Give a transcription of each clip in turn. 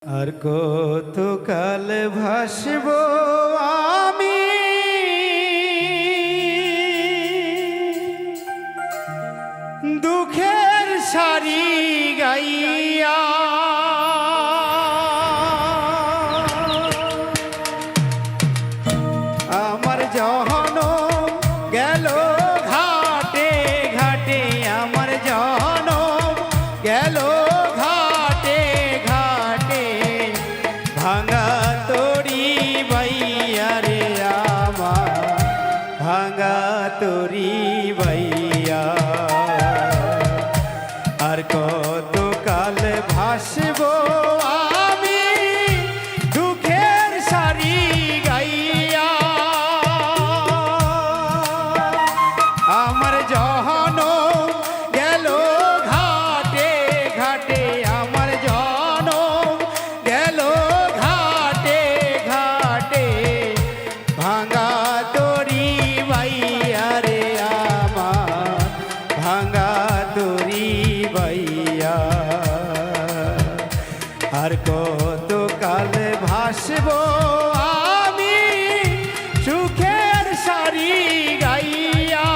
আর কতকাল ভাসব আমি দুঃখের সারি গাইয়া। আমার জনম গেল ঘাটে ঘাটে, আমার জনম গেল ঘাটে ঘাটে, ভাঙা তরি বাইয়া রে আমার, ভাঙা তরি বাইয়া। আর কত কাল ভাসব আমি দুঃখের সারি গাইয়া। আমার জনম গেল ঘাটে ঘাটে, আমার জনম গেল ঘাটে ঘাটে, ভাঙা তরি বাইয়া রে আমার, ভাঙা তরি বাইয়া। আর কত কাল ভাসব আমি সুখের সারি গাইয়া।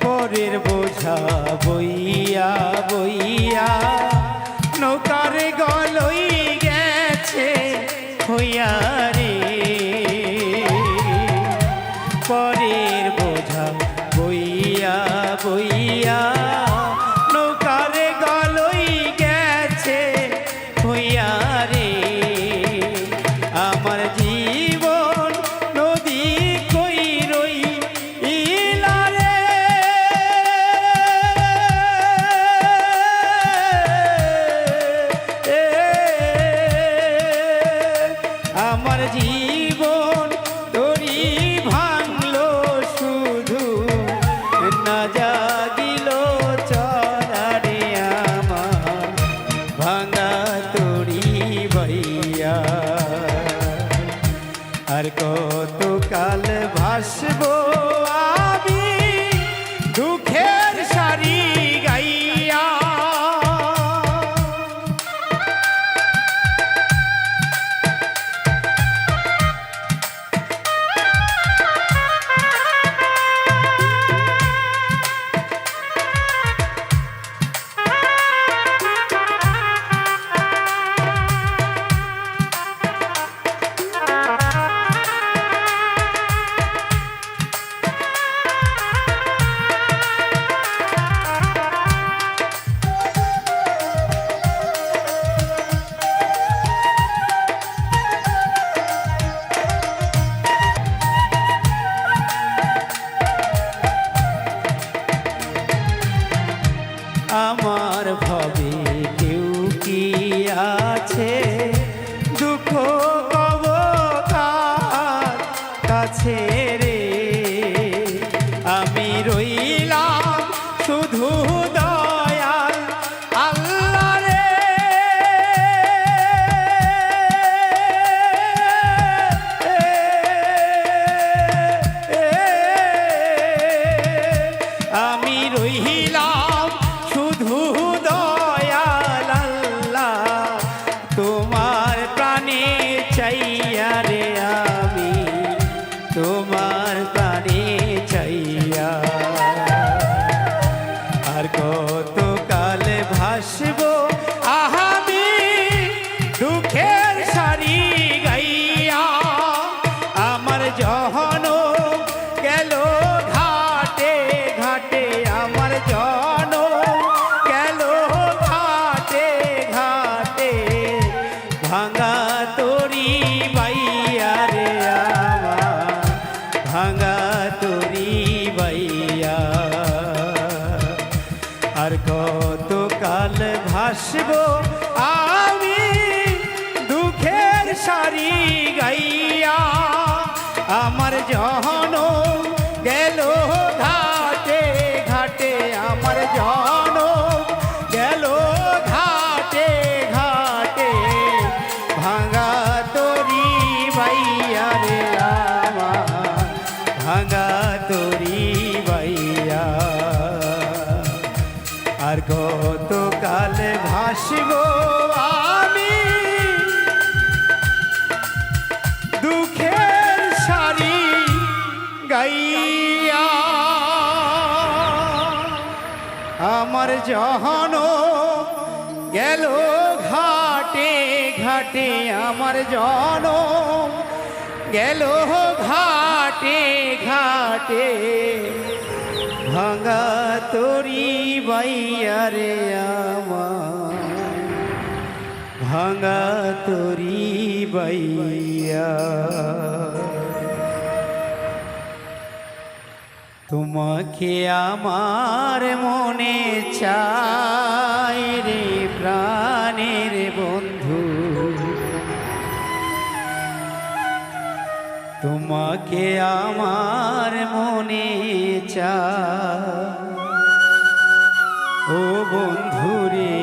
পরের বোঝা বইয়া বইয়া নৌকার গলই গেছে হইয়া রে। পরের বোঝা বইয়া বইয়া নৌকার গলই গেছে হইয়া রে। আমার জীবন নদী কই রই ইলা রে। আমার জীবন তরি ভাঙলো শুধু, না জাগিল চরারে আমার, ভাঙা তরি বাইয়া। আর কত কাল ভাসব আমি দুঃখের সারি গাইয়া। আমার ভাবে কেউ কি আছে, দুঃখ কব কার কাছে রে। আমি রইলাম শুধু দয়াল আল্লাহ রে। আমি রইলাম শুধু দয়াল আল্লাহ, তোমার প্রাণে চাইয়া রে আমি, তোমার প্রাণে চাইয়া। আর কত কাল ভাসব আমি দুঃখের সারি গাইয়া। আমার জনম গেল ঘাটে ঘাটে, আমার জনম গেল ঘাটে ঘাটে, ভাঙা তরি বাইয়া রে আমার, ভাঙা তরি বাইয়া। আর কত কাল ভাসবো আমি দুঃখের সারি গাইয়া। আমার জনম গেল ঘাটে ঘাটে, আমার জনম গেল ঘাটে ঘাটে, ভাঙা তরি বাইয়া রে আমার, ভাঙা তরি বাইয়া। আর কত কাল ভাসবো আমি দুঃখের সারি গাইয়া। আমার জনম গেল ঘাটে ঘাটে, আমার জনম গেল ঘাটে ঘাটে, ভাঙা তরি বাইয়া রে আমার, ভাঙা তরি বাইয়া। তোমাকে আমার মনে চাই রে প্রাণের বন্ধু, তোমাকে আমার মনে চাই ও বন্ধুরে,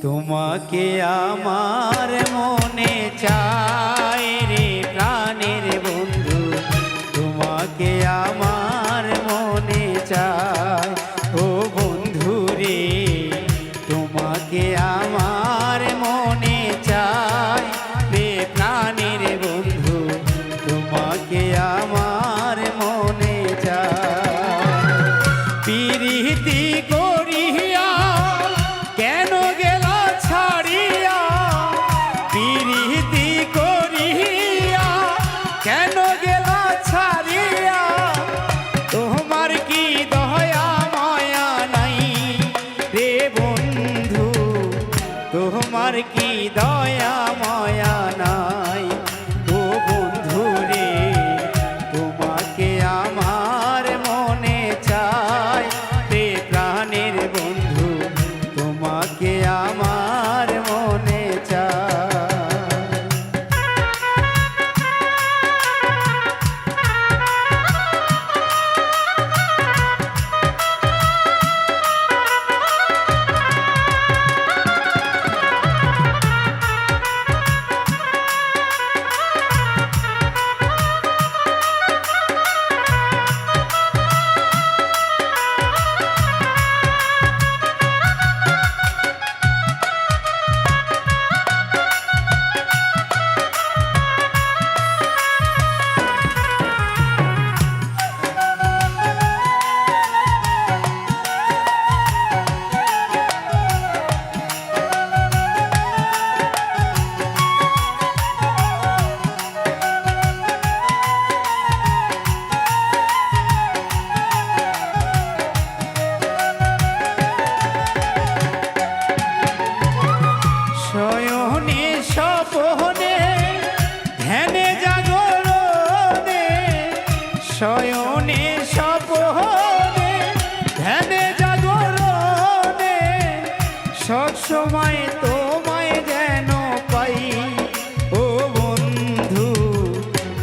তোমাকে আমার মনে চাই রে প্রাণের বন্ধু, তোমাকে আমার মনে চাই ও বন্ধুরে, তোমাকে আমার মনে চাই রে প্রাণের বন্ধু, তোমাকে আমার মনে চাই। প্রীতি করিয়া কেন গেলা ছাড়িয়া, প্রীতি করিয়া কেন গেলা ছাড়িয়া, তোমার কি দয়া মায়া নাই রে বন্ধু, তোমার কি দয়া মায়া নাই ও বন্ধু রে, তোমাকে আমার মনে চাই রে প্রাণের বন্ধু, তোমাকে আমার মনে চাই। শয়নে স্বপনে ধ্যানে জাগরণে, শয়নে স্বপনে ধ্যানে জাগরণে, সব সময় তোমায় যেন পাই ও বন্ধু,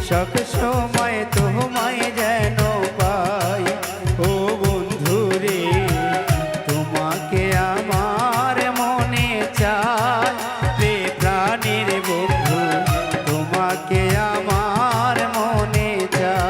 সব সময় তোমায় যেন পাই ও বন্ধু রে, তোমাকে আমার মনে চাই রে প্রাণের বন্ধু, তোমাকে আমার মনে চাই।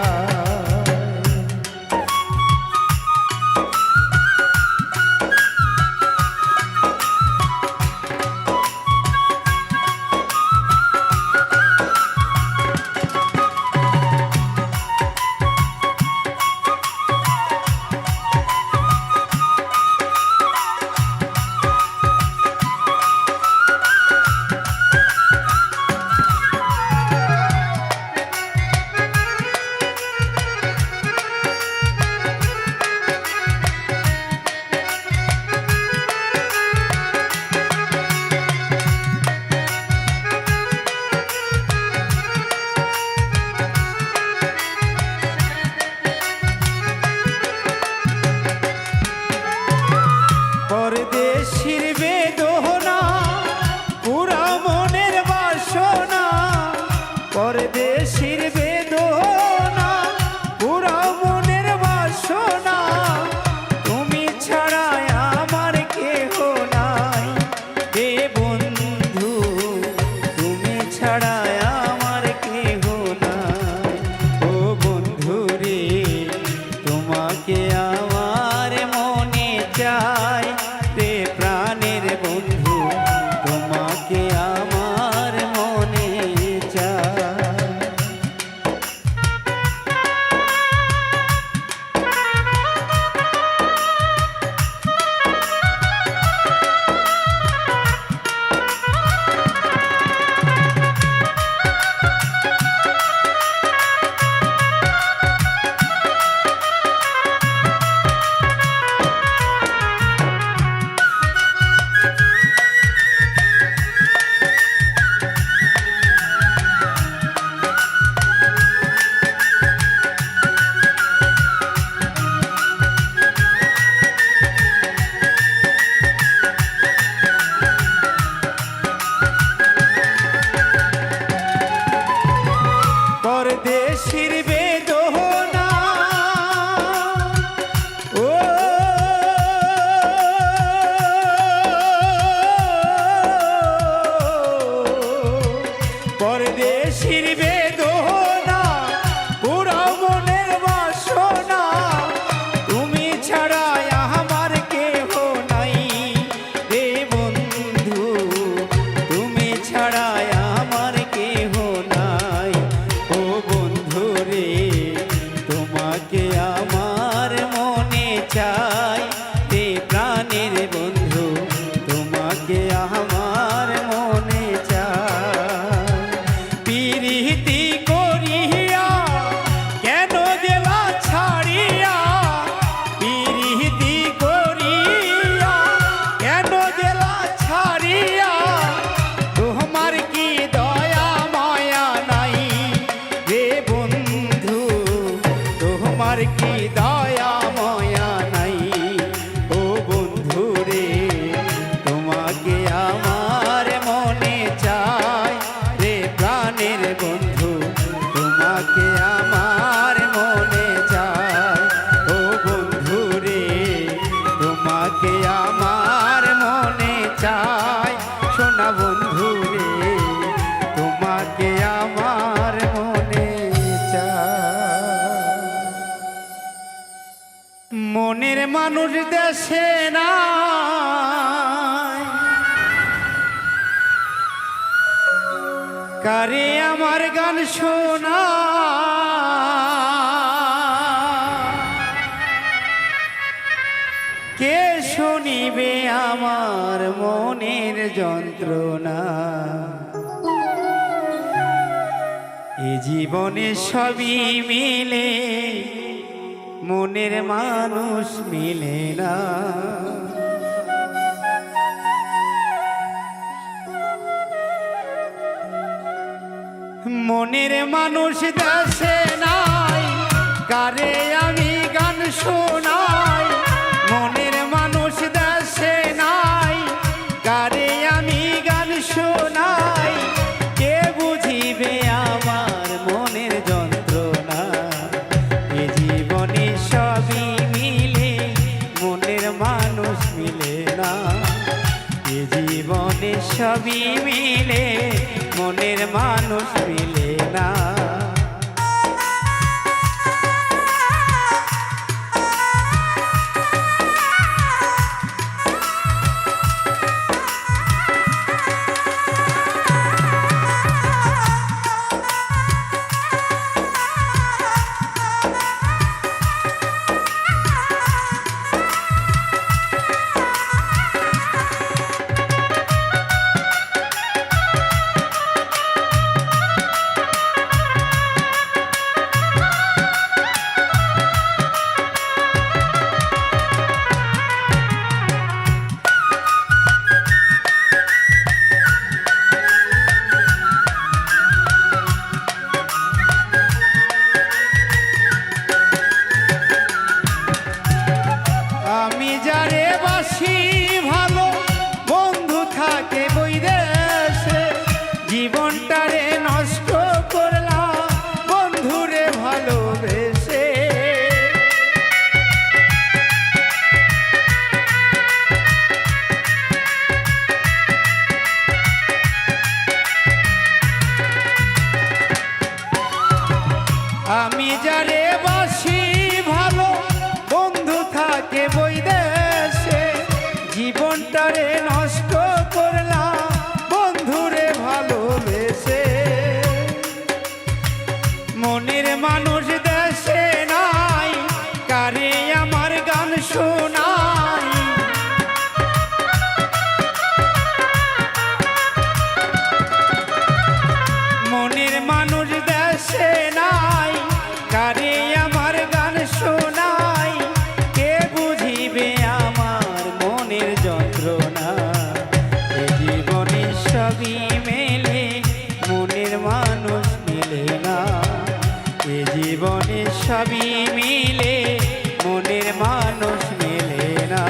পরদেশির বেদনা ও পরদেশির বেদনা পুরো মনের বাসনা তুমি ছাড়া আমার কেহ নাই রে বন্ধু তুমি ছাড়া আমার কেহ নাই ও বন্ধু রে তোমাকে আমার মনে চাই রে প্রাণের বন্ধু তোমাকে আমার মনে চাই পিরিতি করিয়া কেন দেলা ছাড়িয়া পিরিতি করিয়া কেন দেলা ছাড়িয়া তোমার কি দয়া মায়া নাই রে বন্ধু তোমার কি দয়া মায়া নাই ও বন্ধু রে তোমাকে আমার মনে চাই রে প্রাণের বন্ধু তোমাকে আমার মনে চাই ও বন্ধু রে তোমাকে আমার মনে চাই সোনা বন্ধু রে তোমাকে আমার মনে চাই মনের মানুষ দেশে না কারে আমার গান শোনা কে শুনিবে আমার মনের যন্ত্রণা এ জীবনে সবই মিলে মনের মানুষ মিলে না মনের মানুষ দেশে নাই কারে আমি গান শোনাই মনের মানুষ দেশে নাই কারে আমি গান শোনাই কে বুঝিবে আমার মনের যন্ত্রণা এ জীবনে সবই মিলে মনের মানুষ মিলে না এ জীবনে সবই মিলে মনের মানুষ মিলে না আমি যারে বাসি ভালো বন্ধু থাকে বৈদেশে জীবনটারে নষ্ট করলাম বন্ধুরে ভালোবেসে আমি যারে বাসি ভালো বন্ধু থাকে বৈদেশে জীবনটারে নষ্ট করলাম বন্ধুরে ভালোবেসে মনের মানুষ দেশে নাই কারে আমার গান শোনাই মনের মানুষ দেশে নাই কারে আমার গান শোনাই কে বুঝিবে আমার মনের যন্ত্রণা এ জীবনে সবই মেলে মনের মানুষ মিলে না এ জীবনে সবই মিলে মনের মানুষ মিলে না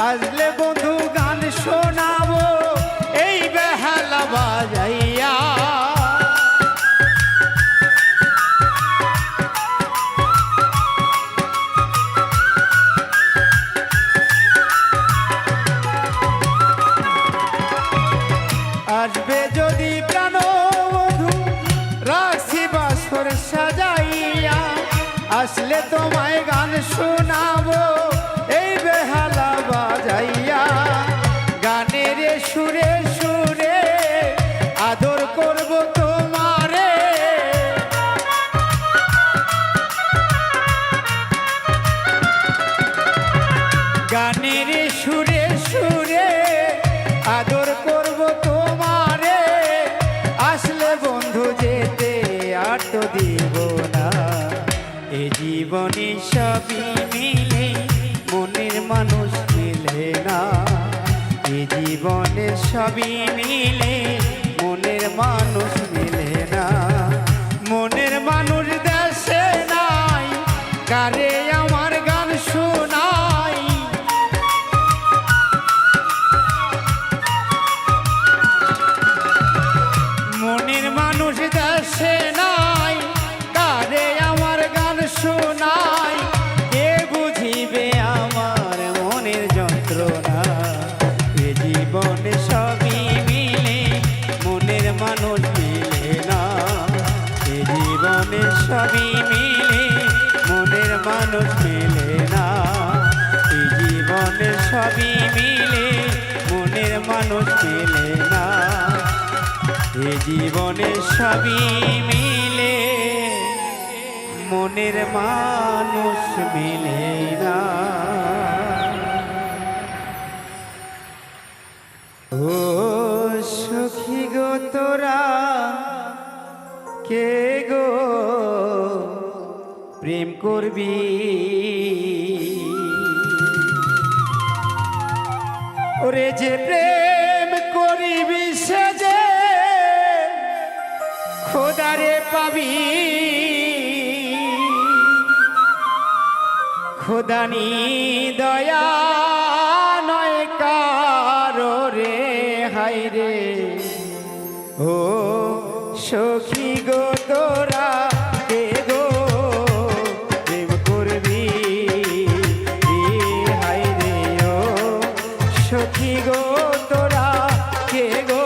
আসলে বন্ধু গান শোনাবো এই বেহালা বাজাইয়া। আসবে যদি প্রাণ বন্ধু রাখছি বাসর সাজাইয়া, আসলে তোমায় গান শোনাবো এই বেহালা বাজাইয়া। গানের সুরে সুরে আদর করব তোমারে, গানের সুরে সুরে আদর করব তোমারে। আসলে বন্ধু যেতে আর তো দিব না, এ জীবনে সবই মিলে মনের মানুষ মিলে না। এ জীবনে সবই মিলে মনের মানুষ মিলে না। মনের মানুষ দেশে নাই, কারে আমার গান শোনাই। মনের মানুষ দেশে নাই, কারে আমার গান শোনাই। কে বুঝিবে আমার মনের যন্ত্রণা, এ জীবনে সবই মিলে মনের মানুষ মিলে না। এ জীবনে সবই মিলে মনের মানুষ মিলে না। এ জীবনে সবই মিলে মনের মানুষ মিলে না। এ জীবনে সবই মিলে মনের মানুষ মিলে না। ও সখী গো তোরা কে গো প্রেম করবি, ওরে যে প্রেম করিবি সে যে খোদারে পাবি। খোদানি দয়া নয় কারো রে, হায় রে। ও সখী গো তোরা কে গো প্রেম করবি, হায় রে। ও সখী গো তোরা কে গো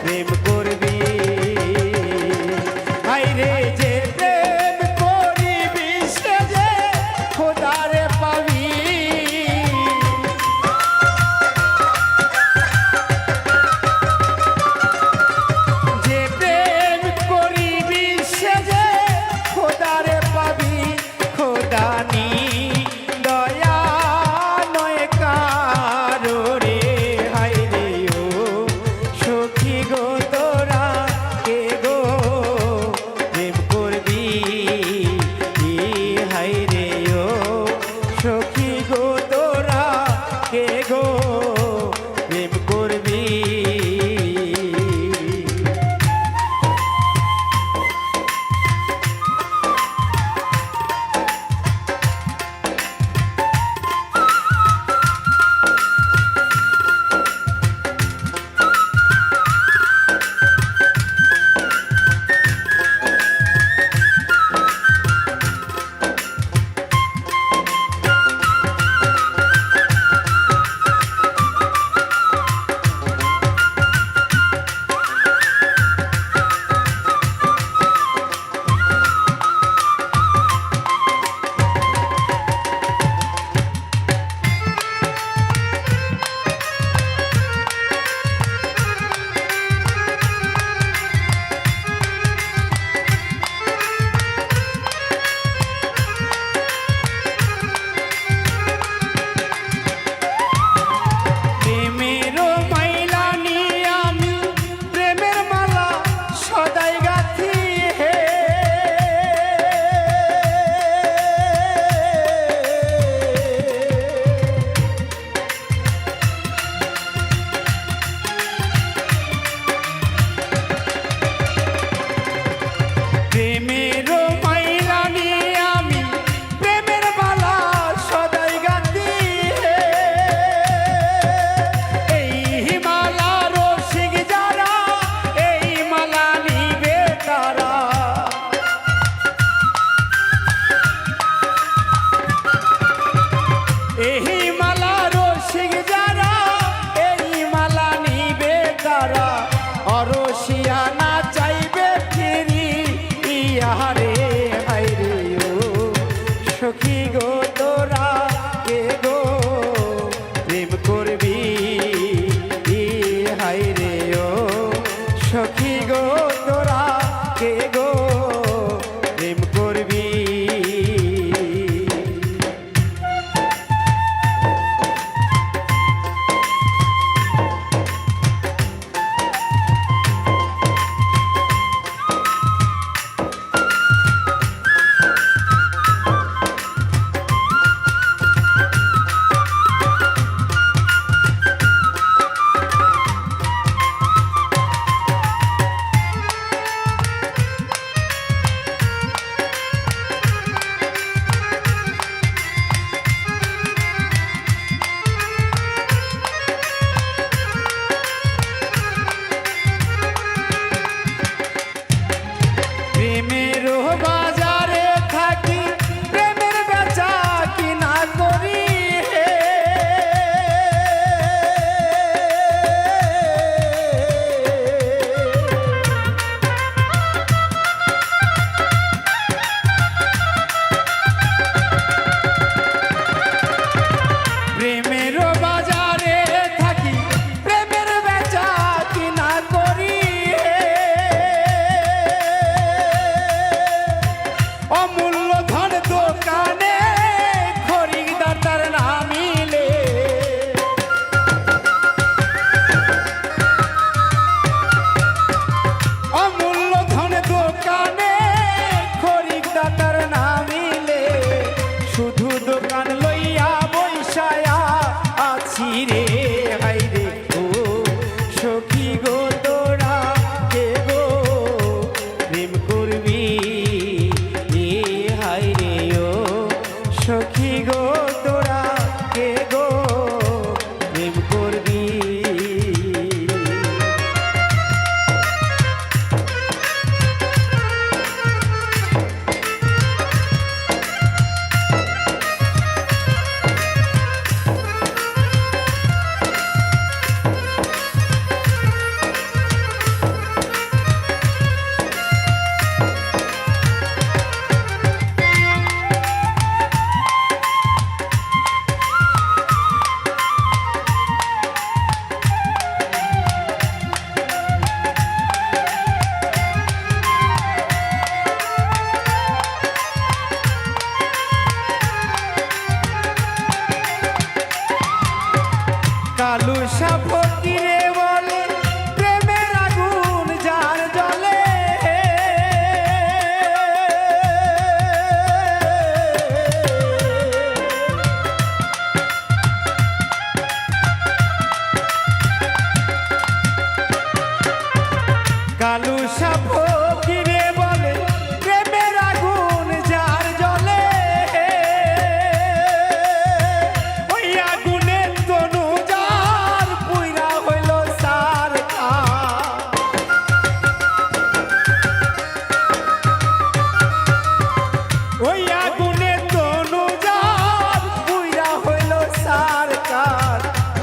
প্রেম করবি, হায় রে। যে প্রেম করিবি সে যে খোদারে পাবি। যে প্রেম করিবি সে যে খোদারে পাবি। খোদানি দয়া নয় কারো রে, আছি রে হাই রে ও সখী গো তোরা কে গো প্রেম করবি এ হাই রে ও সখী গো তোরা কে গো প্রেম করবি কালু সাপকিরে বলে প্রেমের আগুন যার জ্বলে কালু সাপকিরে বলে প্রেমের আগুন যার জ্বলে ওই আগুনের তনু যার পুইরা হইল সার ওই আগুনের তনু যার পুইরা হইল সার কার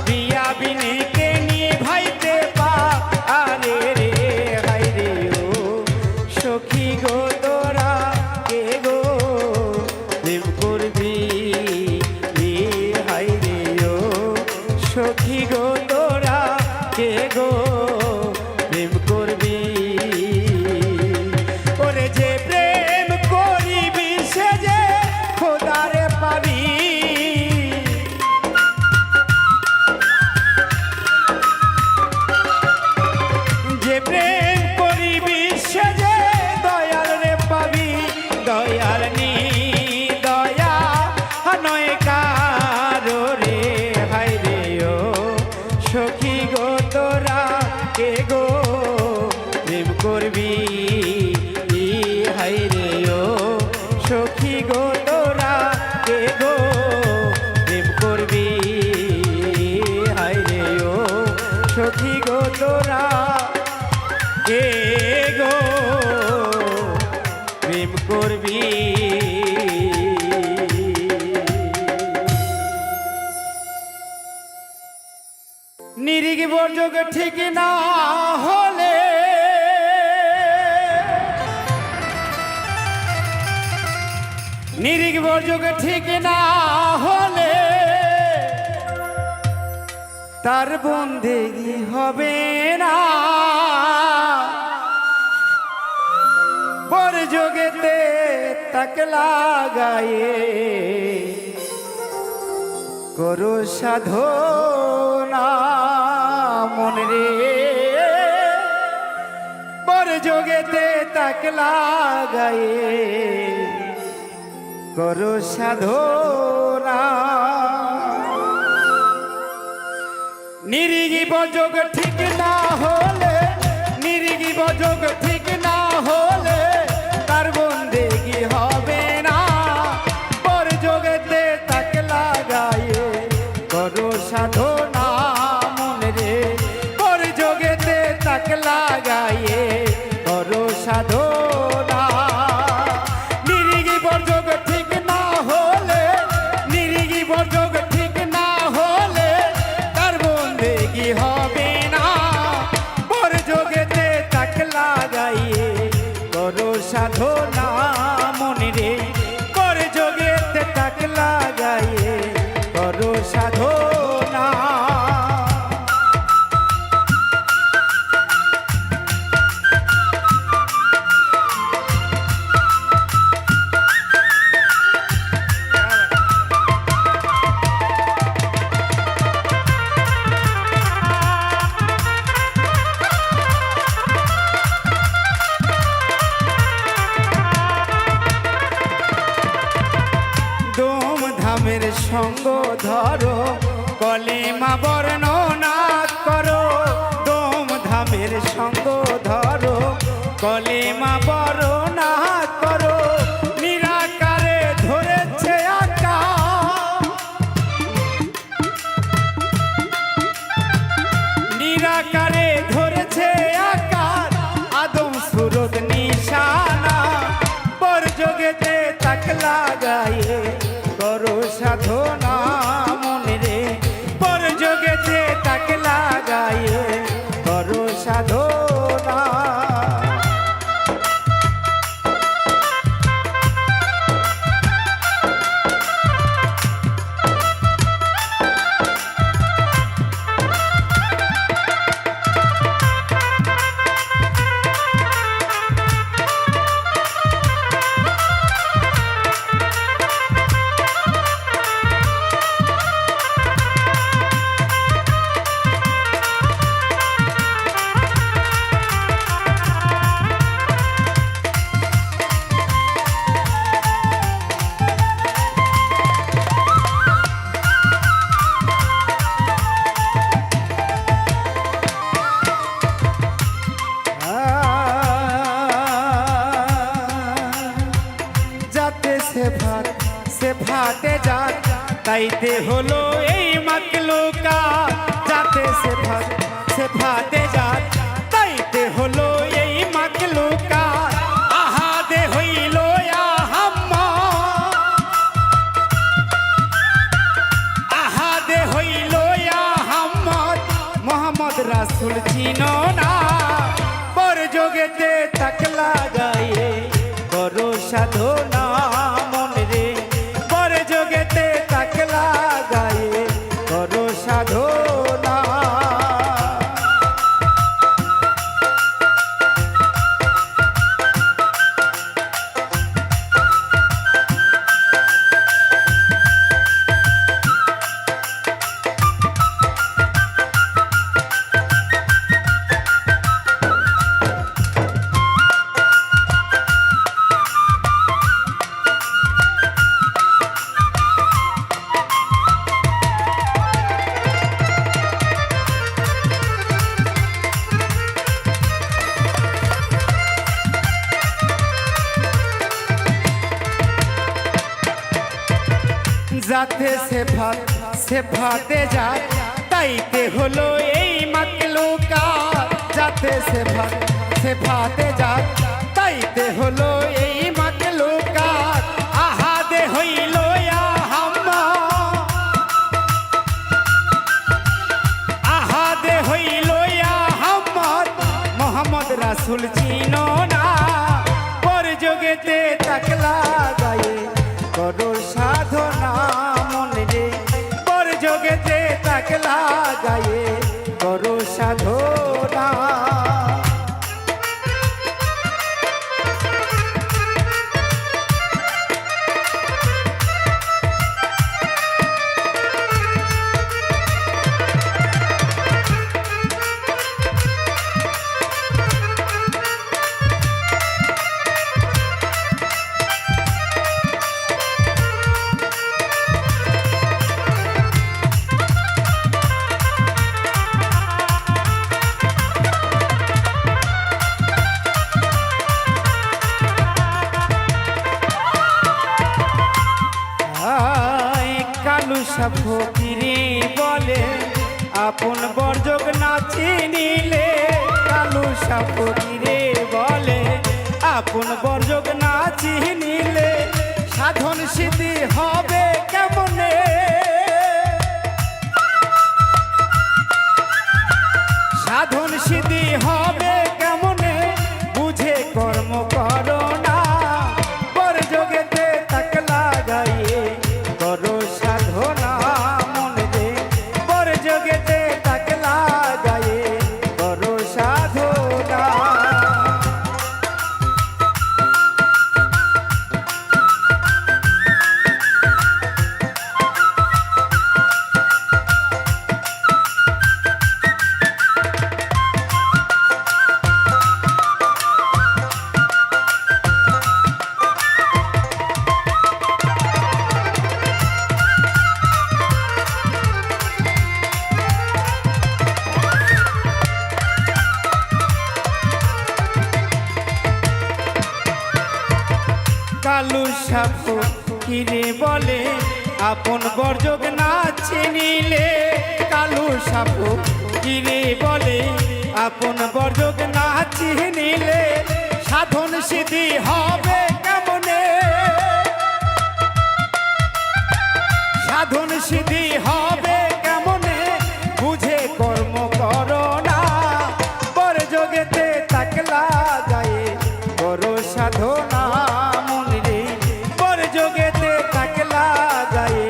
বিয়া বিনিকে নিয়ে ভাইতে পা আরে রে হাই রে ও সখী গো তোরা কে গো প্রেম করবি এ হাই রে ও সখী গো তোরা কে গো প্রেম করবি ওরে যে প্রেম করিবি সে যে খোদারে পাবি যে প্রেম করিবি সে যে দয়াল রে পাবি দয়াল নি দয়া নয় কারো রে হাই রে ও সখী গো তোরা কে গো প্রেম করবি ই হাই রে ও সখী গো তোরা কে গো প্রেম করবি হাই রে ও সখী গো তোরা কে গো প্রেম করবি নিরিগ বর্জক ঠিক না হলে নিরিগ বর্জক ঠিক না হলে তার বন্দেগি হবে না বর যোগেতে তাক লাগায়ে করো সাধনা মন রে বর যোগেতে তাক লাগায়ে করো সাধনা নিরিগি বযোগ ঠিক না হলে নিরিগি বযোগ ঠিক না হলে তার বন্দেগি হবে না পর যোগেতে তাক লাগায়ে করো সাধনা মন রে পর যোগেতে তাক লাগায়ে করো সাধনা নিরিগি বযোগ ঠিক না হলে নিরিগি বযোগ ঠিক না হলে তার বন্দেগি হবে না পর যোগেতে তাক লাগাইয়ে করো সাধনা মন রে পর যোগেতে তাক লাগাইয়ে করো সাধনা কলিমা বর্ণনা করো, ধুমধামের সঙ্গ ধরো, কলিমা বর্ণনা করো, নিরাকারে ধরেছে আকার, নিরাকারে ধরেছে আকার, আদম সুরত নিশানা, বরযোগেতে তাক লাগায়ে করো সাধনা মনে রে, বরযোগেতে তাক লাগায়ে করো সাধনা। সে ফাটে যাক তাইতে হলো এই মাকলুকা, যাতে সে ফাটে যাক তাইতে হলো এই মাকলুকা, আহাদে হইল আহাম্মদ, আহাদে হইল আহাম্মদ, মোহাম্মদ রাসূল চিনো না, বরযোগেতে তাক লাগায়ে করো সাধনা মনে রে, বরযোগেতে তাক লাগায়ে করো সাধনা। যাতে সে ফাটে যায় তাইতে হলো এই মাকলুকা, যাতে সে ফাটে যায় তাইতে হলো এই মাকলুকা, আহাদে হইল আহাম্মদ, আহাদে হইল আহাম্মদ, মোহাম্মদ রাসূল চিনো না, বরযোগেতে তাক লাগায়ে করো সাধনা মনে রে, বরযোগেতে তাক লাগায়ে করো সাধনা। ফকিরি বলে আপন বরযোগ না চিনিলে, কালু ফকিরে বলে আপন বরযোগ না চিনিলে, সাধন সিদ্ধি হবে কেমনে, সাধন সিদ্ধি হবে কেমনে, বুঝে কর্ম করো না, বরযোগেতে তাক লাগায়ে করো সাধনা মনে রে, বরযোগেতে তাক লাগায়ে করো সাধনা। সাপু কিরে বলে আপন বর্জক না চিনিলে কালু সাপু কিরে বলে আপন বর্জক না চিনিলে সাধন সিদ্ধি হবে কেমনে সাধন সিদ্ধি হবে কেমনে বুঝে কর্ম করো না পর যোগেতে তাকলা যায় বড় সাধনা মনরে পর যোগেতে তাকলা যায়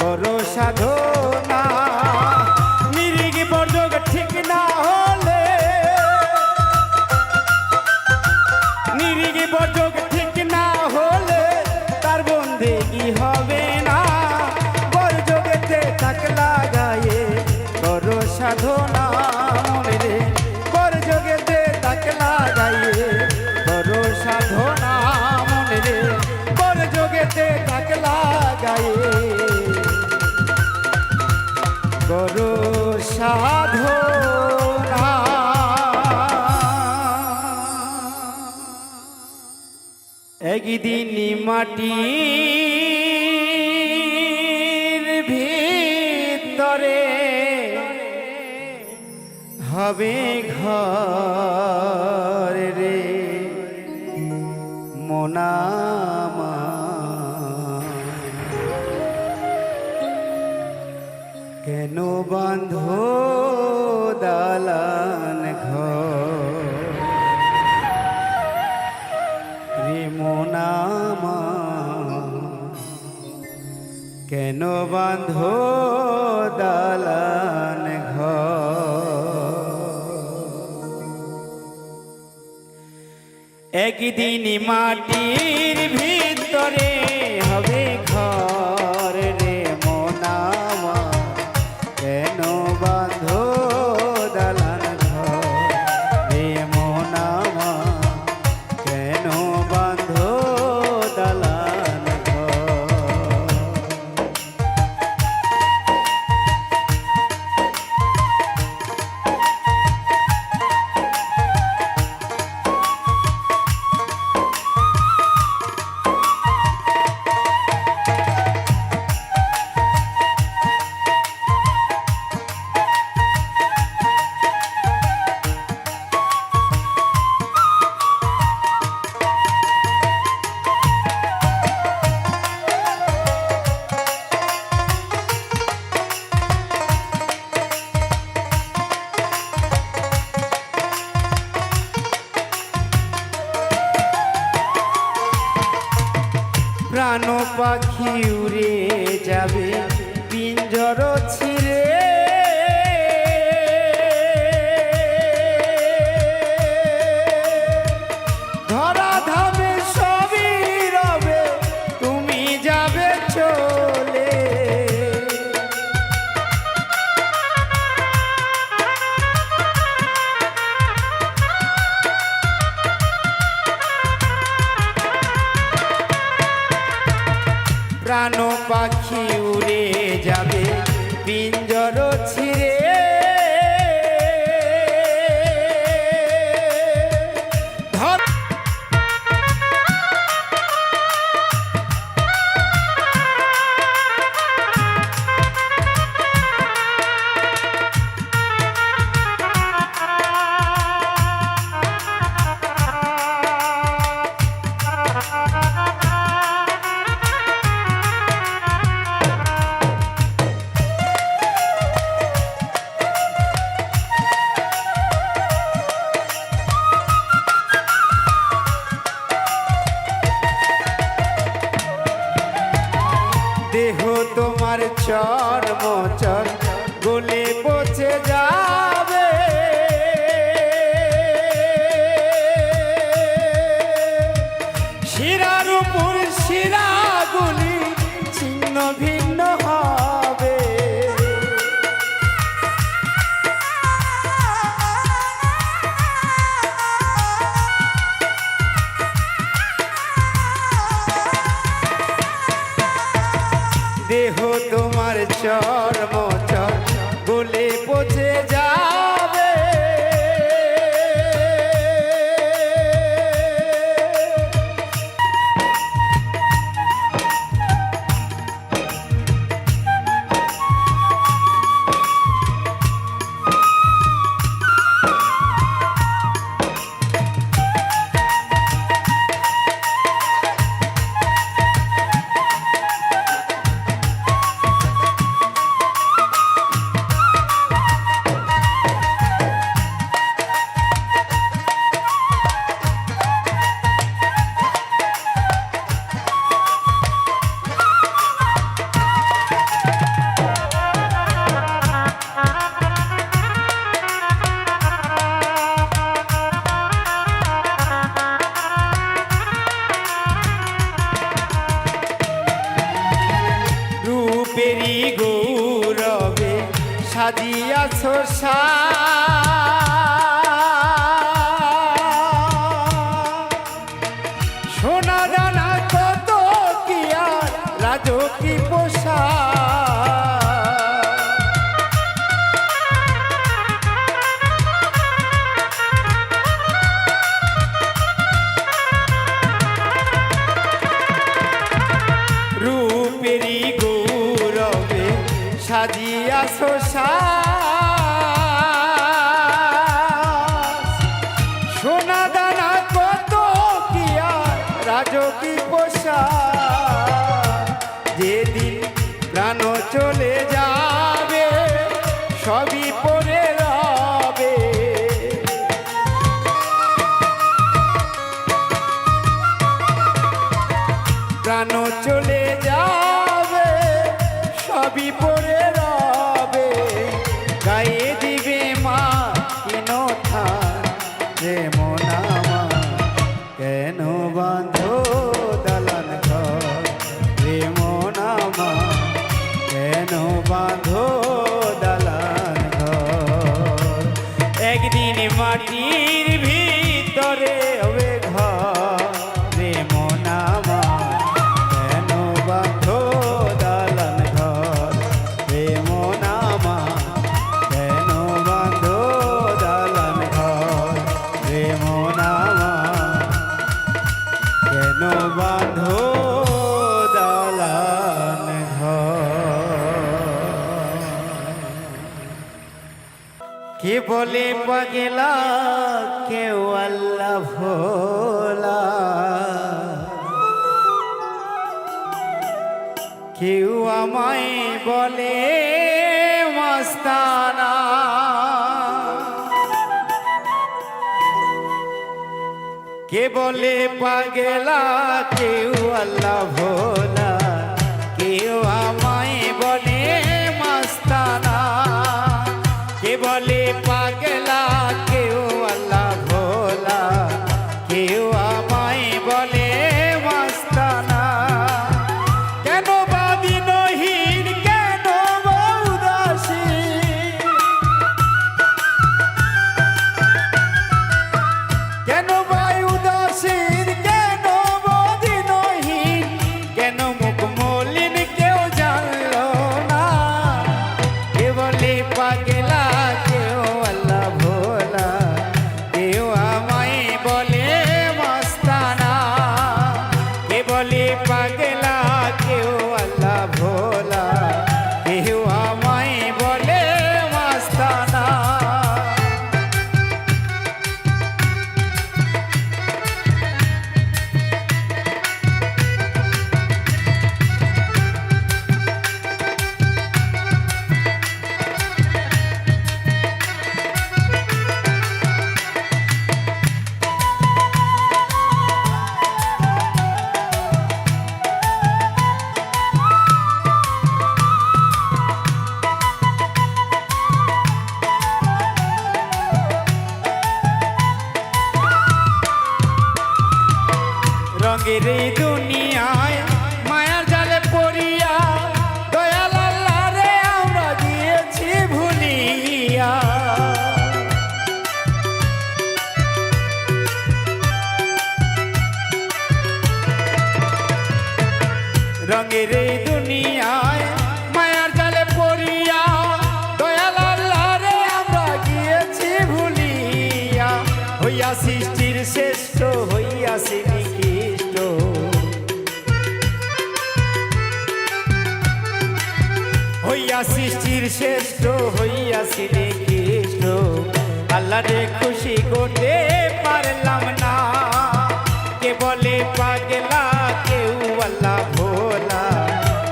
বড় সাধনা নিরিগি বর্জক ঠিক না হলে নিরিগি বর্জক ঠিক না হলে তার বন্দেগি হবে না বর্জগেতে তাকলা গায়ে বড় সাধনা মনরে বর্জগেতে তাকলা গায়ে বড় সাধনা মনরে বর্জগেতে তাকলা গায়ে বড় সাধনা একদিন মাটির ভিতরে হবে ঘর রে মোনামা কেন বাঁধো দালান ঘর রে মোনামা কেন বাঁধো দালান একদিন মাটির ভিতরে হবে ঘর রে মোনামা কেন বাঁধো দালান ঘর রে মোনামা কেন বাঁধো দালান ঘর প্রাণ পাখি উড়ে যাবে পিঞ্জর ছিঁড়ে ধরা ধামে সবই রবে তুমি যাবে চলে প্রাণ পাখি উড়ে যাবে পিঞ্জর ছিঁড়ে দেহ তোমার চর্ম চর গলে পচে যাবে শিরার উপর শিরাগুলি ছিন্ন ভিন্ন হবে দেহ তোমার চর্ম চর গলে পচে যায় সাজিয়াছো সোনা দানা কত কি আর রাজকী পোষা রূপেরি গৌরবে সাজিয়াছো সোনা দানা কত কি আর রাজকী পোষা যেদিন প্রাণ চলে যাবে সবই পড়ে রবে প্রাণ চলে যাবে সবই পড়ে রবে গায়ে দিবে মা কিনো থান রে মনামা কেন বাঁধো দালান ঘর রে মনামা কেন বাঁধো দালান ঘর একদিন মাটির ভিতরে হবে ঘর রে মনামা কেন বাঁধো দালান ঘর রে মনামা কেন বাঁধো দালান ঘর রে মনামা কেন বাঁধো দালান ঘর কে বলে পাগলা কেউ আল্লাহ ভোলা কেউ আমায় বলে মস্তানা কে বলে পাগলা কেউ আল্লাহ ভোলা কেউ আমায় বলে মস্তানা কে বলে পাগলা কেউ আল্লাহ ভোলা কেউ আমায় বলে মস্তানা কেন বাদিনহীন কেন উদাসী কেন বায়ু উদাসীন কেন বাদিনহীন কেন মুখ মলিন কেউ জানলো না কে বলে পাগলা কেউ আল্লাহ ভোলা কেউ আমায় বলে মস্তানা কে বলে পাগলা কেউ আল্লাহ ভোলা কেউ আমায় বলে মস্তানা রঙের এই দুনিয়ায় মায়ার জালে পড়িয়া দয়াল আল্লাহ রে আমরা গিয়েছি ভুলিয়া রঙের এই দুনিয়ায় মায়ার জালে পড়িয়া দয়াল আল্লাহ রে আমরা গিয়েছি ভুলিয়া হইয়া সৃষ্টির শ্রেষ্ঠ হইয়াছি নিকৃষ্ট হইয়া সৃষ্টির শ্রেষ্ঠ হইয়াছি নিকৃষ্ট আল্লাহ রে খুশি করতে পারলাম না কে বলে পাগলা কেউ আল্লাহ ভোলা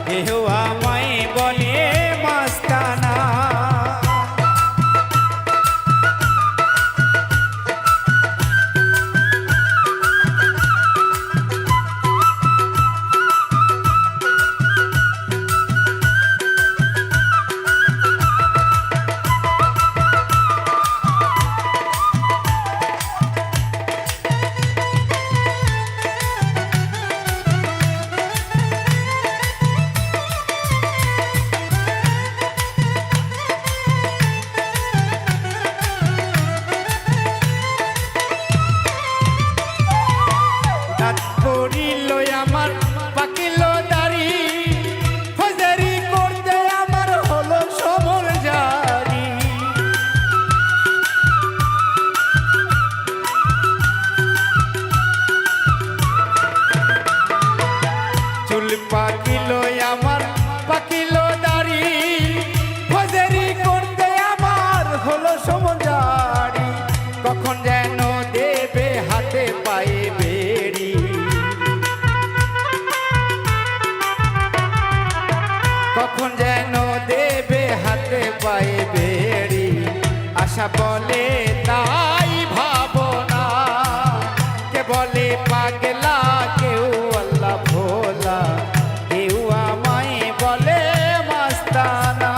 কেউ আমায় বলে মস্তানা আশা বলে তাই ভাবনা, কে বলে পাগলা কেউ আল্লাহ ভোলা, কেউ আমায় বলে মাস্তানা।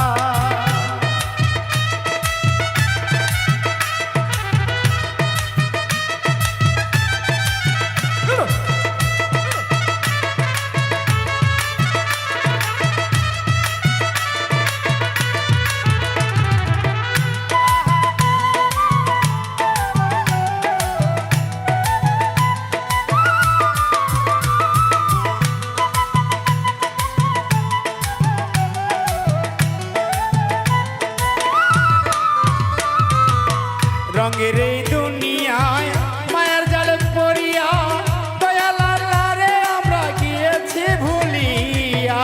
রঙের এই দুনিয়ায় মায়ার জালে পড়িয়া, দয়াল আল্লাহ রে আমরা গিয়েছি ভুলিয়া।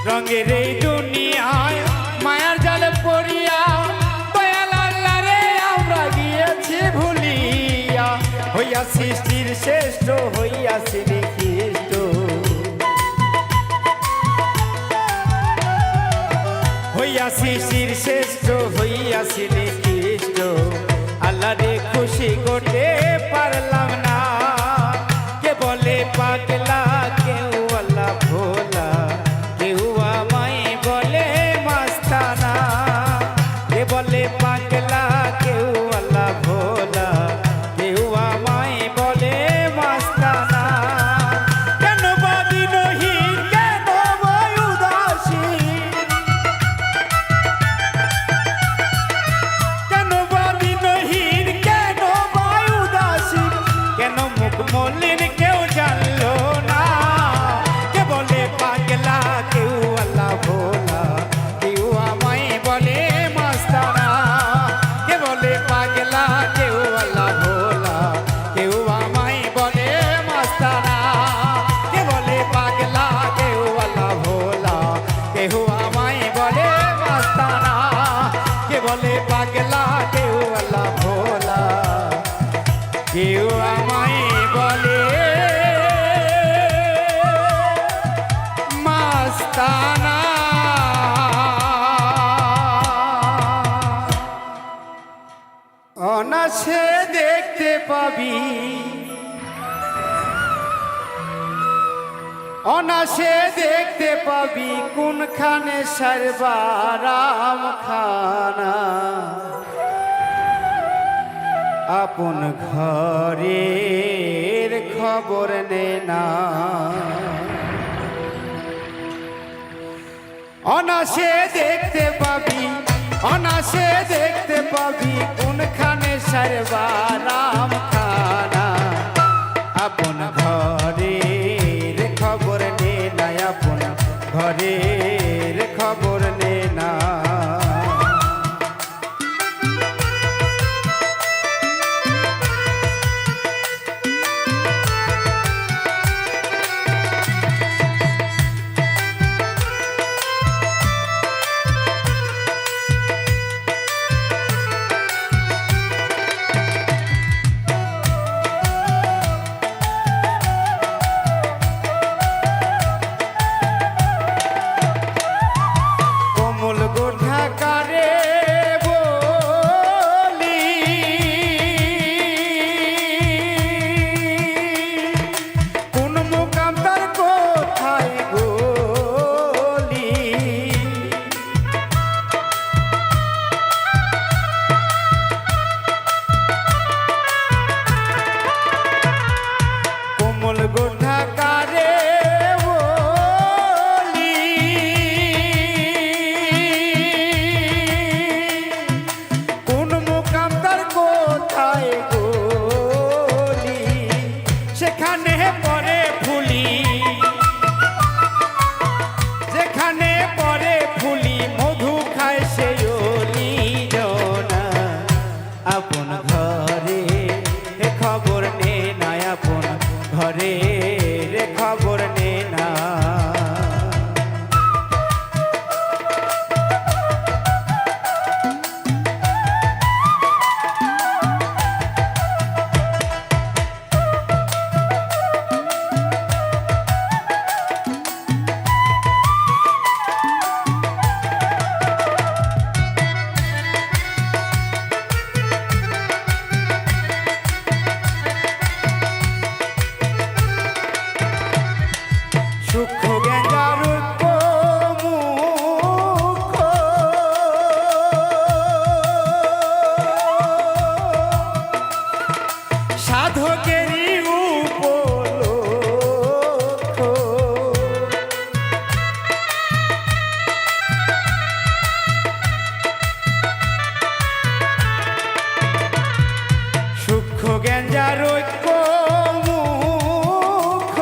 রঙের এই দুনিয়ায় মায়ার জালে পড়িয়া, দয়াল আল্লাহ রে আমরা গিয়েছি ভুলিয়া। হইয়া সৃষ্টির শ্রেষ্ঠ হইয়াছি খ্রিস্ট, হইয়াছি শির শ্রেষ্ঠ হইয়াছি খ্রিস্ট। আল্লাহ রে খুশি করতে পারলাম না, কে বলে পাগলা কেউ আল্লাহ ভোলা, কেউ আমায় বলে মাস্তানা। কে বলে পাগলা কেউ আল্লাহ ভোলা, কেউ আমায় বলে মাস্তানা। কেন বাদিনহীন কেন বই উদাসী, মলিন কেউ জানলো না, কে বলে পাগলা কেউ আল্লাহ ভোলা, কেউ আমায় বলে মাস্তানা। কে বলে পাগলা কেউ আল্লাহ ভোলা, কেউ আমায় বলে মাস্তানা। কে বলে পাগলা কেউ আল্লাহ ভোলা, কেউ আমায় বলে মাস্তানা। কে বলে পাগলা কেউ আল্লাহ ভোলা, কেউ আমায় বলে মাস্তানা। অনাসে দেখতে পাবি, অনাসে দেখতে পাবি কোনখানে সর্বারাম খানা। আপন ঘরের খবর নে না, অনাসে দেখতে পাবি, অনাসে দেখতে পাবি কোনখানে সর্বারাম খানা। আপন ঘরের খবর নে না, আপন ঘরের খবর নে না। সূক্ষ্ম জ্ঞান মুখ সাধকেরই উপলক্ষ সূক্ষ্ম জ্ঞান যার ঐক্য মুখ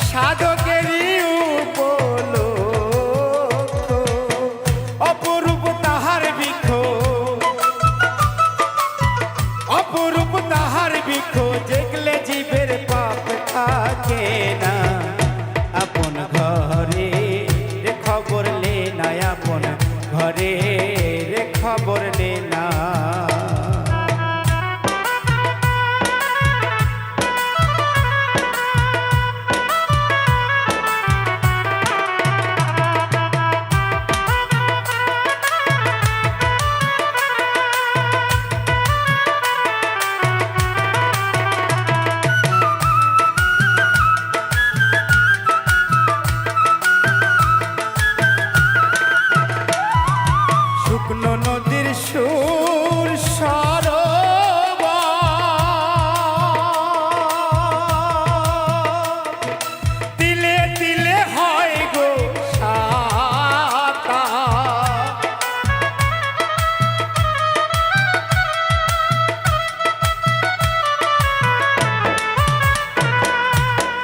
সাধকেরই উপলক্ষ অপরূপ তাহার বৃক্ষ অপরূপ তাহার বৃক্ষ দেখলে জীবের পাপ থাকে না আপন ঘরে রে খবর লে না আপন ঘরে রে খবর লে না শুকনো নদীর সুর সরোবর তিলে তিলে হয় গো সাতা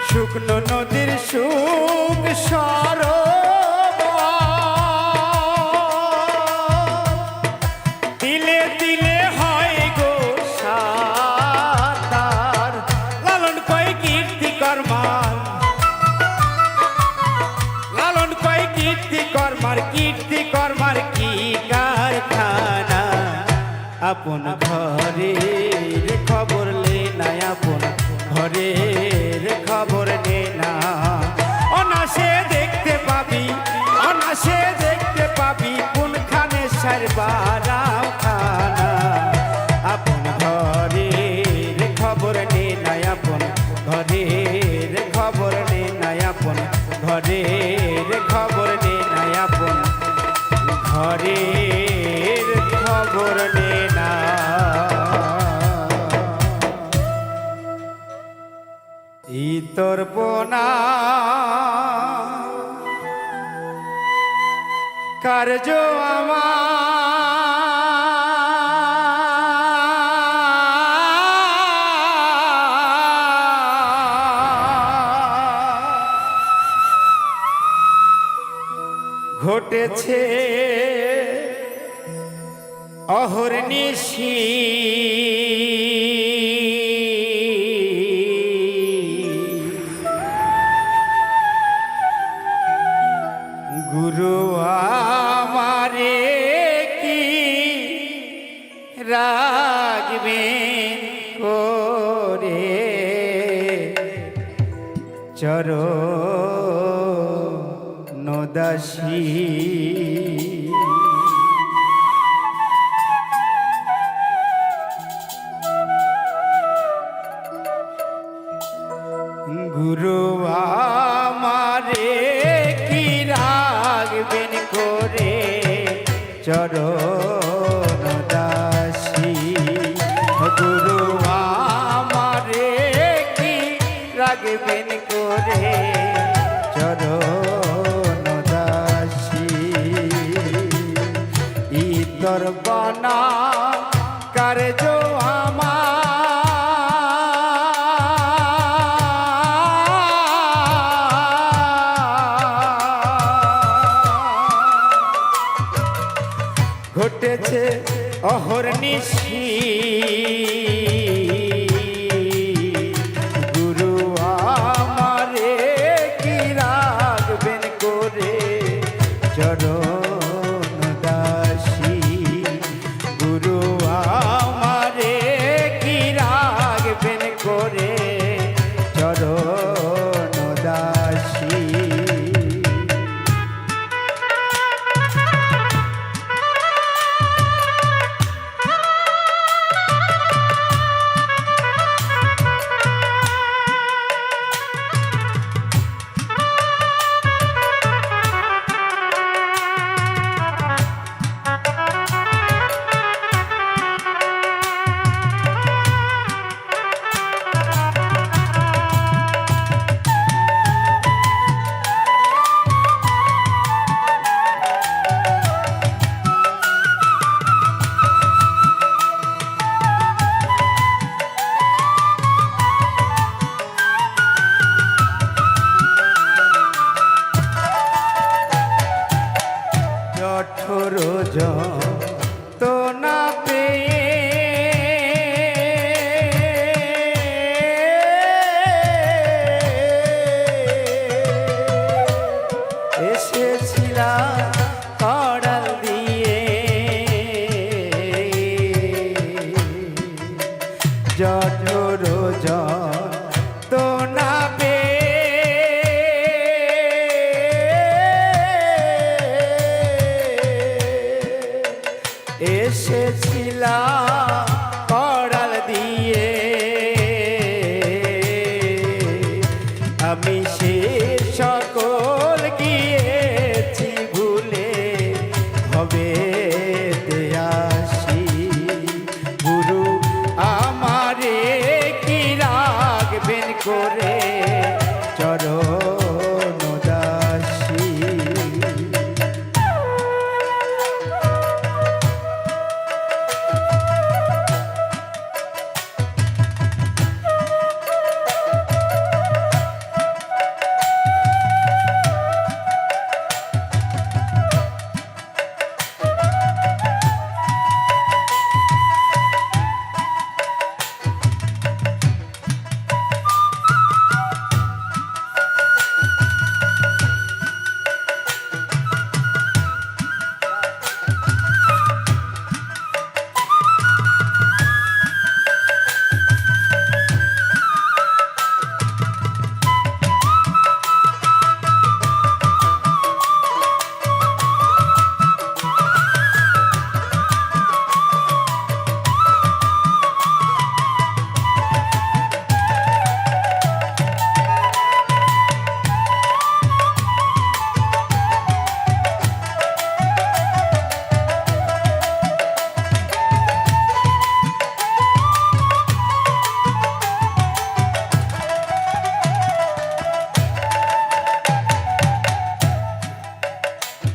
শুকনো নদীর সুখ তিলে তিলে হয় গো সাতার লালন কয় কীর্তি কর্মার লালন কয় কীর্তি কর্মার কি কারখানা আপন ঘরে রে খবর লে না আপন ঘরে রে খবর নে না অনাসে দেখতে পাবি অনাসে দেখতে পাবি কোনখানে সারবারাও খানা আপন ঘরে রে খবর নে না আপন ঘরে রে খবর নে না আপন ঘরে রে খবর নে না আপন ঘরে রে খবর নে না ইতর পোনা কার্য আমার ঘটেছে অহর্নিশি গুরু আমারে কি রাগবেন করে চরণদাসী গুরু আমারে কি রাগবেন করে চরণদাসী গুরু আমারে কি রাগবেন করে চরণদাসী ইতর বনা কার্য ঘটেছে অহর্নিশি গুরু আমারে কি রাগবেন করে চরণদাসী গুরু আমারে কি রাগবেন করে চরণদাসী করে চরণ দাসী।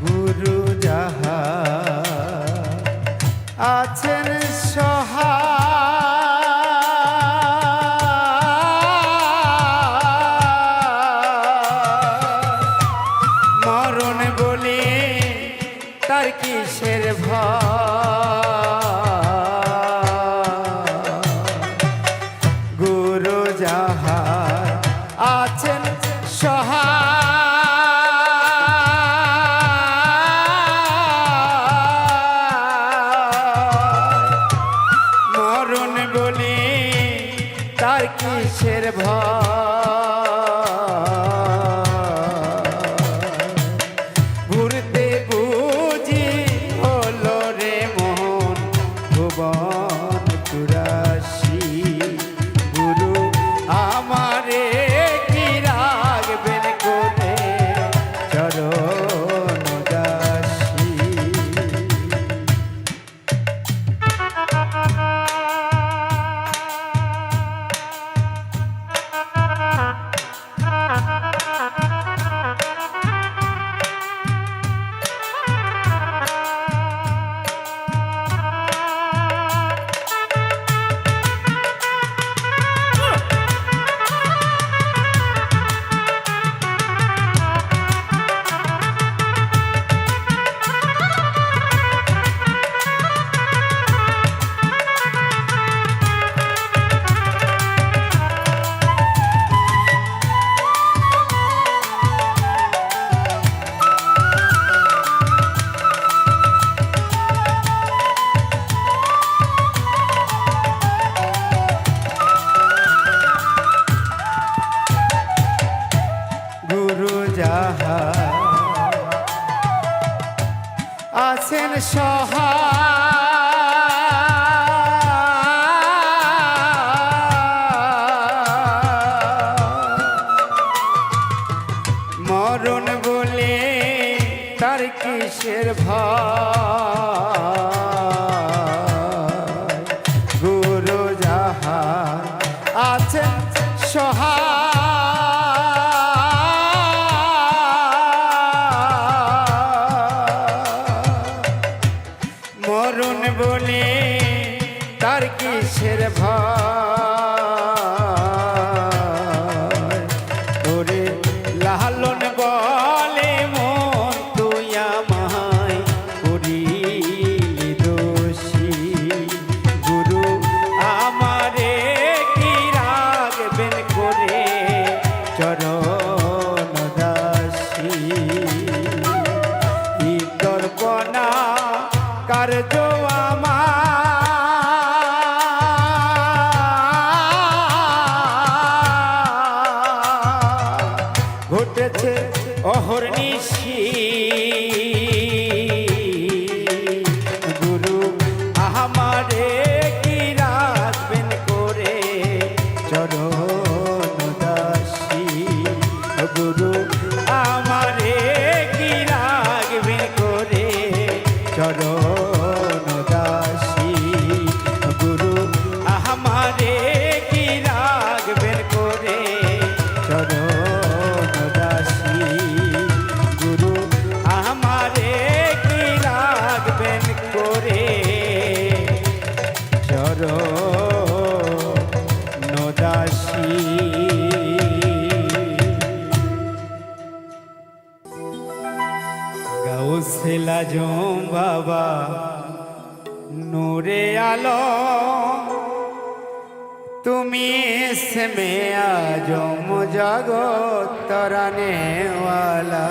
গুরু যাহা আছেন সহায়, মরণ বলে তার কিসের ভয়। গুরু যাহা আছেন সহায়, মরণ বলে তার কিসের ভয়। ঘুরতে বুঝি হলো রে মন ভুবন চুরাশি, গুরু আমারে কি রাখবেন করে চরণ দাসী। গুরু যাহা আছেন সহায়, মরণ বলে তার কিসের ভয়। গুরু যাহা আছেন সহায়, মরণ বলে তার কিসের ভয়। ওরে লালন বলে মন তুই আমায় করিলি দোষী, গুরু আমারে কি রাখবেন করে চরণ দাসী। কি দর্পণা কার্য আমার ঘটেছে অহর্নিশি, গুরু আমারে কি রাখবেন করে চরণ দাসী। গুরু আমারে কি রাখবেন করে চরণ দাসী। গুরু আমারে কি রাখবেন করে আজম বাবা নূরে আলো তুমি ইসমে আজম জগত তরানে वाला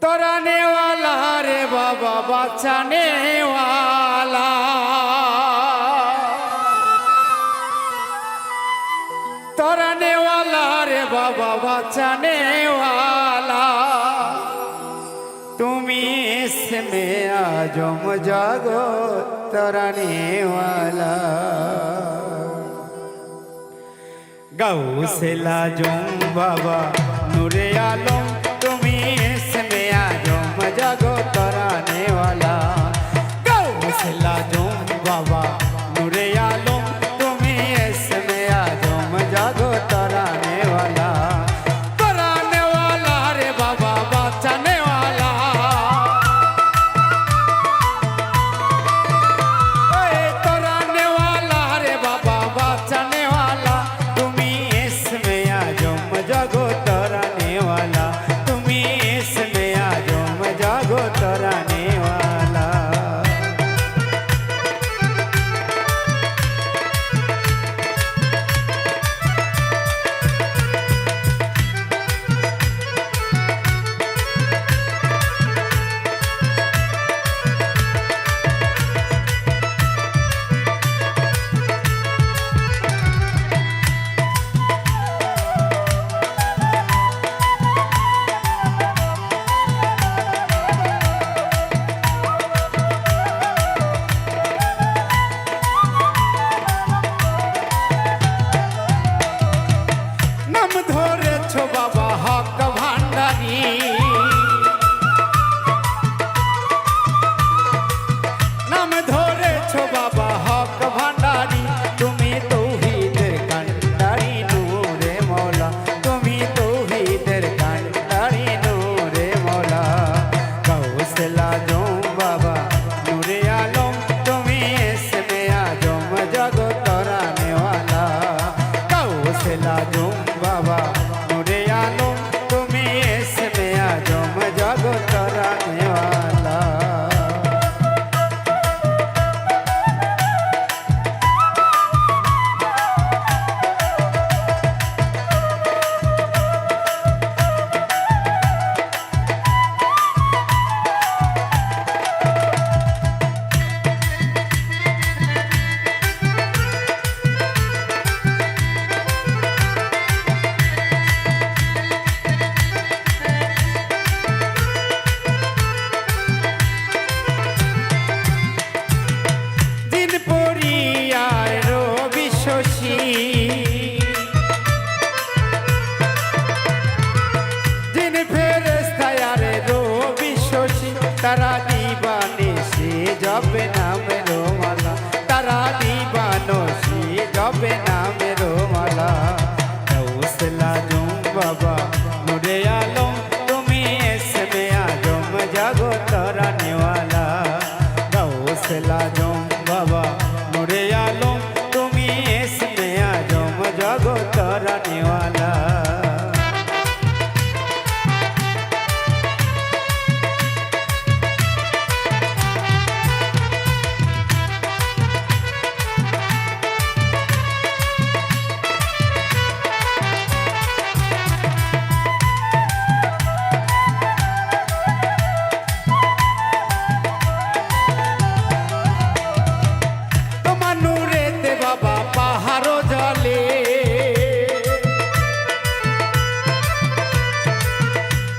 तराने वाला रे बाबा बचाने वाला तराने वाला रे बाबा बचाने वाला तुमी इसमें आजम जागो तराने वाला गौसल आजम बाबा नूरे आलम तुमी इसमें आजम जागो तराने वाला गौसल आजम बाबा नूरे आलम तुमी इसमें आजम जागो तराने वाला रे बाबा बचाने वाला तराने वाला रे बाबा बचाने वाला तुमी इसमें आजम जागो तराने वाला तुमी इसमें आजम जागो तराने वाला ধরেছো বাবা হক ভান্ডারি নাম ধরেছো বাবা হক ভান্ডারি তুমি তৌহিদের কান্ডারি নূরে মওলা তুমি তৌহিদের কান্ডারি নূরে মওলা গৌসল আজম বাবা নূরে আলম তুমি ইসমে আজম জগত তরানে वाला গৌসল আজম बाबा नूरे आलम तुम्ही इसमें आजम जागो तराने वाला तारा दीवाने से जब नाम रो माला तारा दीवानो से जब नाम रो माला गौसल आजम बाबा नूरे आलम तुमी इसमें आजम जागो तराने वाला गौसल आजम बाबा नूरे आलम तुमी इसमें आजम जागो तराने वाला बाबा पहाड़ो जले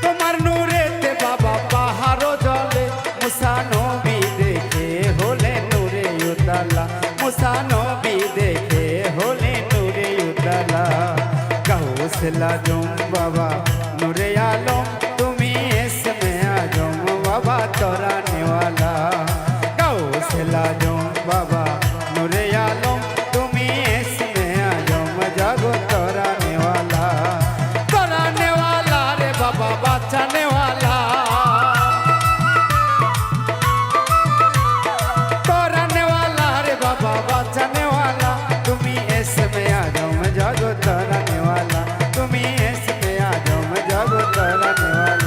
तुम्हार नूरे ते बाबा पहाड़ो जले मुसा नबी देखे होले नूरे उताला मुसा नबी देखे होले नूरे उताला गौसल आजम बाबा नूरे आलम तुमी इसमें आजम बाबा तराने वाला गौसल आजम बाबा नूरे आलम तुमी इसमें आजम जागो तराने वाला रे बाबा बचाने वाला तराने वाला रे बाबा बचाने वाला तुमी इसमें आजम जागो तराने वाला तुमी इसमें आजम जागो तराने वाला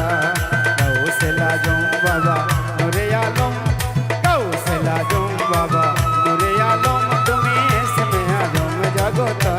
রতন